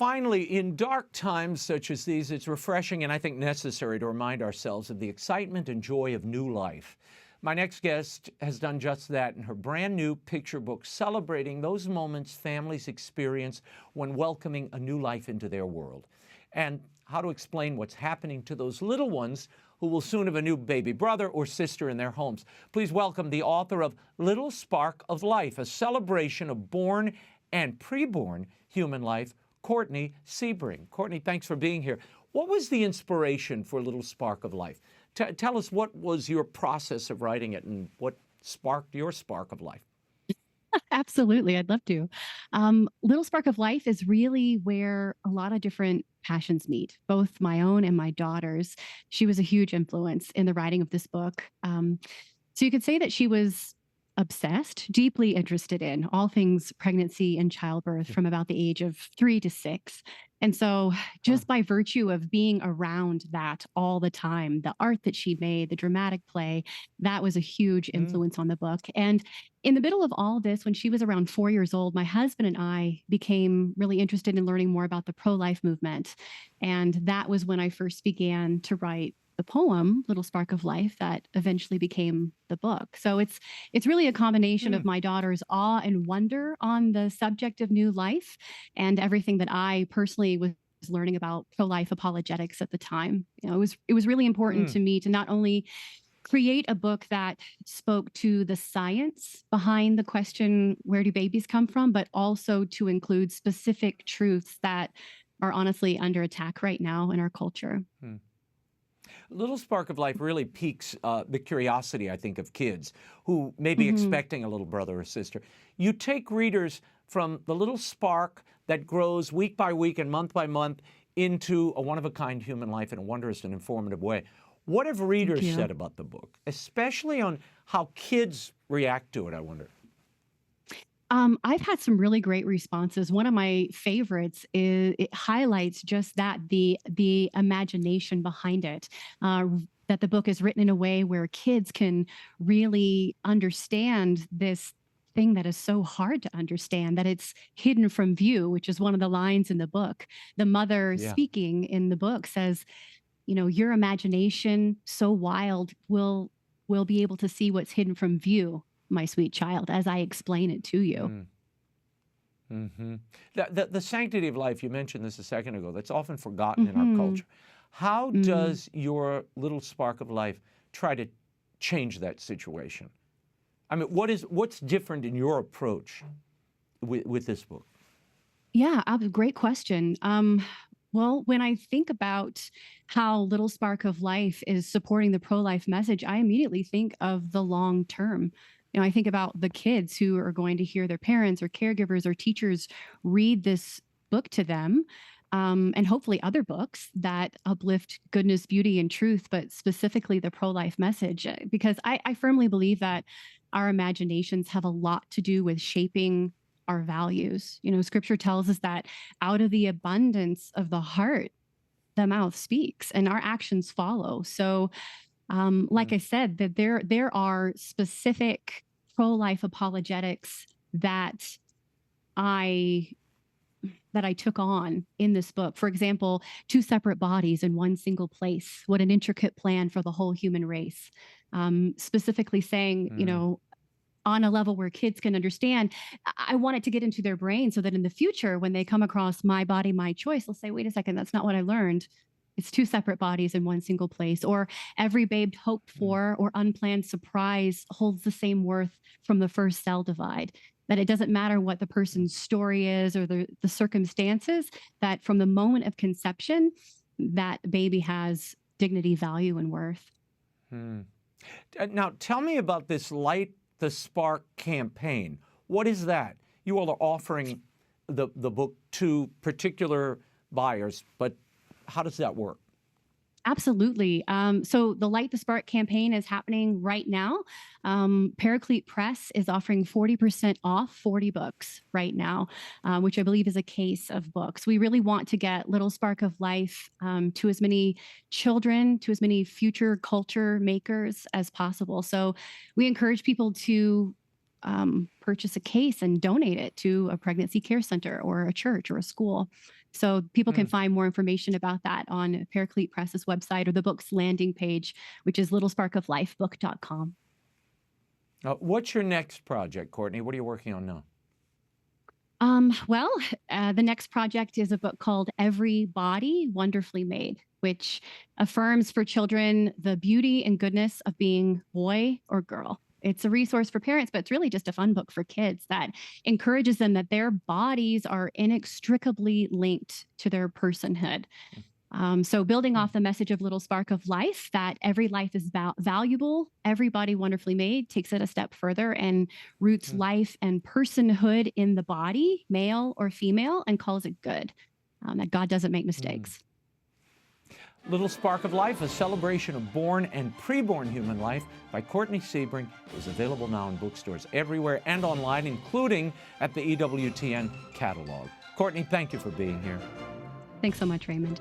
finally, in dark times such as these, it's refreshing and I think necessary to remind ourselves of the excitement and joy of new life. My next guest has done just that in her brand new picture book, celebrating those moments families experience when welcoming a new life into their world, and how to explain what's happening to those little ones who will soon have a new baby brother or sister in their homes. Please welcome the author of Little Spark of Life, a celebration of born and preborn human life, Courtney Siebring. Courtney, thanks for being here. What was the inspiration for Little Spark of Life? Tell us, what was your process of writing it and what sparked your spark of life? Absolutely. I'd love to. Little Spark of Life is really where a lot of different passions meet, both my own and my daughter's. She was a huge influence in the writing of this book. So you could say that she was obsessed, deeply interested in all things pregnancy and childbirth from about the age of 3 to 6. And so, Huh. just by virtue of being around that all the time, the art that she made, the dramatic play, that was a huge Mm. influence on the book. And in the middle of all this, when she was around 4 years old, my husband and I became really interested in learning more about the pro life movement. And that was when I first began to write the poem Little Spark of Life that eventually became the book. So it's really a combination of Mm. my daughter's awe and wonder on the subject of new life and everything that I personally was learning about pro-life apologetics at the time. It was really important Mm. to me to not only create a book that spoke to the science behind the question, where do babies come from, but also to include specific truths that are honestly under attack right now in our culture. Mm. Little Spark of Life really piques the curiosity, I think, of kids who may be Mhm. expecting a little brother or sister. You take readers from the little spark that grows week by week and month by month into a one-of-a-kind human life in a wondrous and informative way. What have Thank readers you. said about the book, especially on how kids react to it, I wonder? I've had some really great responses. One of my favorites is it highlights just that the imagination behind it. That the book is written in a way where kids can really understand this thing that is so hard to understand, that it's hidden from view, which is one of the lines in the book. The mother Yeah. speaking in the book says, your imagination so wild will be able to see what's hidden from view, my sweet child, as I explain it to you. Mm. Hmm. The sanctity of life, you mentioned this a second ago, that's often forgotten in our Mhm. culture. How Mm. does your little spark of life try to change that situation? I mean, what's different in your approach with this book? Yeah, great question. Well, when I think about how Little Spark of Life is supporting the pro-life message, I immediately think of the long term. I think about the kids who are going to hear their parents or caregivers or teachers read this book to them, and hopefully other books that uplift goodness, beauty, and truth, but specifically the pro-life message. Because I firmly believe that our imaginations have a lot to do with shaping our values. Scripture tells us that out of the abundance of the heart, the mouth speaks and our actions follow. So, like Mm. I said, that there are specific pro-life apologetics I that I took on in this book. For example, two separate bodies in one single place. What an intricate plan for the whole human race. Specifically saying, Mm. on a level where kids can understand. I want it to get into their brain so that in the future, when they come across my body, my choice, they'll say, wait a second, that's not what I learned. It's two separate bodies in one single place. Or every babe hoped Mm. for or unplanned surprise holds the same worth from the first cell divide. That it doesn't matter what the Mm. person's story is or the circumstances, that from the moment of conception, that baby has dignity, value, and worth. Mm. Now, tell me about this Light the Spark campaign. What is that? You all are offering the book to particular buyers, but how does that work? Absolutely. So the Light the Spark campaign is happening right now. Paraclete Press is offering 40% off 40 books right now, which I believe is a case of books. We really want to get Little Spark of Life to as many children, to as many future culture makers as possible. So we encourage people to purchase a case and donate it to a pregnancy care center or a church or a school. So people can Hmm. find more information about that on Paraclete Press's website or the book's landing page, which is littlesparkoflifebook.com. What's your next project, Courtney? What are you working on now? Well, the next project is a book called Every Body Wonderfully Made, which affirms for children the beauty and goodness of being boy or girl. It's a resource for parents, but it's really just a fun book for kids that encourages them that their bodies are inextricably linked to their personhood. So building Hmm. off the message of Little Spark of Life, that every life is valuable, everybody wonderfully made, takes it a step further and roots Hmm. life and personhood in the body, male or female, and calls it good. That God doesn't make Hmm. mistakes. Little Spark of Life, a celebration of born and preborn human life by Courtney Siebring, is available now in bookstores everywhere and online, including at the EWTN catalog. Courtney, thank you for being here. Thanks so much, Raymond.